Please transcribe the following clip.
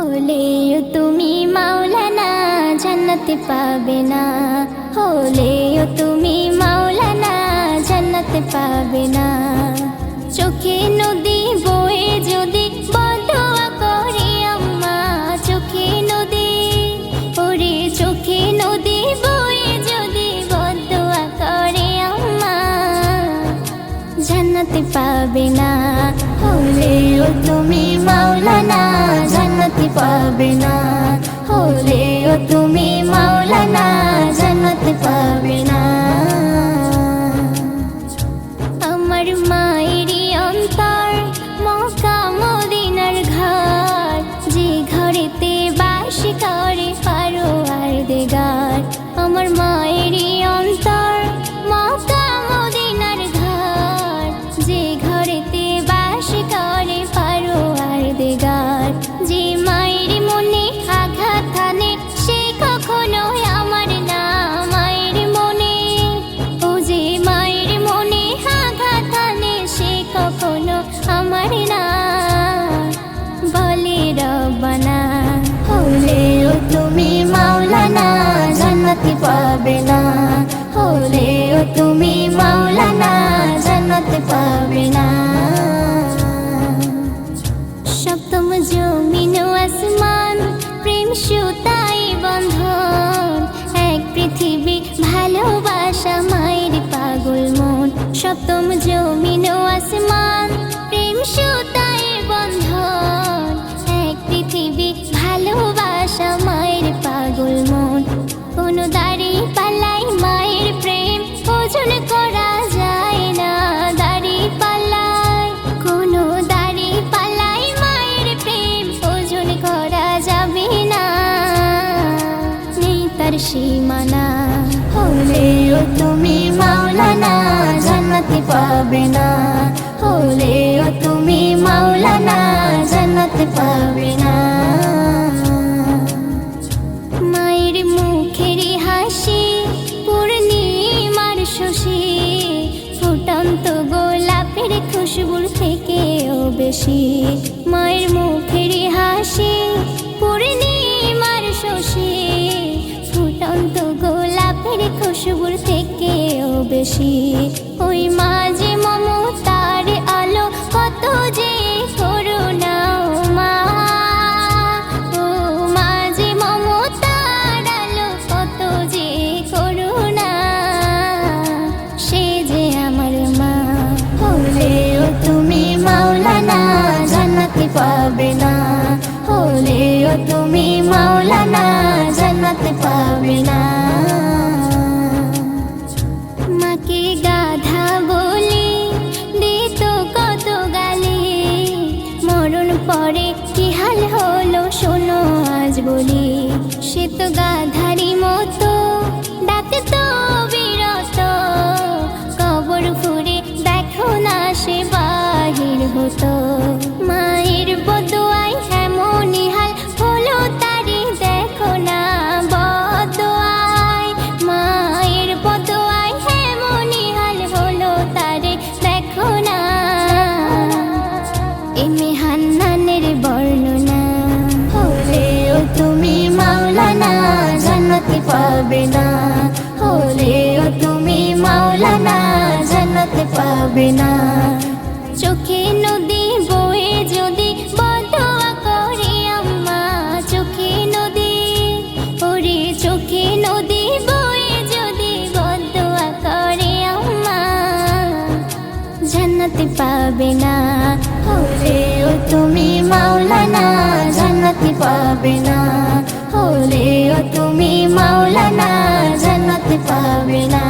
হলেও তুমি মাওলানা জান্নাতে পাবে না, হলেও তুমি মাওলানা জান্নাতে পাবে না। চোখে নদী বয়ে যদি বদুয়া করে আম্মা, চোখে নদী ওরে চোখে নদী বয়ে যদি বদুয়া করে আম্মা, জান্নাতে পাবে না। হলেও তুমি মাওলানা জান্নাতে পাবে না, হলেও তুমি মাওলানা জান্নাতে পাবে না। আমার মায়েরই অন্তর মক্কা মদিনার ঘর, যে ঘরেতে বাস করে পারওয়ারদিগার। আমার মায়েরই অন্তর মক্কা মদিনার ঘর, যে ঘরেতে বাস করে পারওয়ারদিগার। যে মায়ের মনে আঘাত হানে সে কখনো আমার না, মায়ের মনে ও যে মায়ের মনে আঘাত হানে সে কখনো আমার না। বলে রব্বানা হলেও তুমি মাওলানা জান্নাতে পাবে না, হলেও তুমি মাওলানা জান্নাতে পাবে না। সপ্তম জমিন ও আসমান প্রেম সুতায় বন্ধন, এক পৃথিবী ভালোবাসা মায়ের পাগল মন। সপ্তম জমিন ও আসমান প্রেম সুতায় বন্ধন, এক পৃথিবী ভালোবাসা মায়ের পাগল মন। কোনো দাড়ি পাল্লাই মায়ের প্রেম ওজন করা যায় না, দাড়ি পাল্লাই কোনো দাড়ি পাল্লাই মায়ের প্রেম ওজন করা যাবে না, নেই তার সীমানা। হলেও তুমি মাওলানা জান্নাতে পাবে না, হলেও তুমি মাওলানা জান্নাতে পাবে না। মায়ের মুখের হাসি পূর্ণিমার শশী, ফুটন্ত গোলাপের খুশবুর থেকেও বেশি। মায়ের মুখের হাসি পূর্ণিমার শশী, ফুটন্ত গোলাপের খুশবুর থেকেও বেশি। ওই মা যে মমতার আলো কত যে করুণা, ও মা ও মা যে মমতার আলো কত যে করুণা, সে যে আমার মা। হলেও তুমি মাওলানা জান্নাতে পাবে না, হলেও তুমি মাওলানা জান্নাতে পাবে না। মাকে গাধা বলি দিত কত গালি, মরণ পরে কি হাল হলো শোনো আজ বলি। সে তো গাধারি মতো ডাকতো বিরত, কবর ঘুরে দেখো না সে বাহির হতো। মায়ের বদুয়ায় এমনই হাল হলো তারি দেখো না বদুয়ায়, মায়ের বদুয়ায় এমনই হাল হলো তারে দেখো না। এমে হান্নানের বর্ণনা, হলেও তুমি মাওলানা জান্নাতে পাবে না, হলেও তুমি মাওলানা জান্নাতে পাবে না। চোখে নদী বয়ে যদি বদুয়া করে আম্মা, চোখে নদী ওরে চোখে নদী বয়ে যদি বদুয়া করে আম্মা, জান্নাতে পাবে না। হলেও তুমি মাওলানা জান্নাতে পাবে না, হলেও তুমি মাওলানা জান্নাতে পাবে না।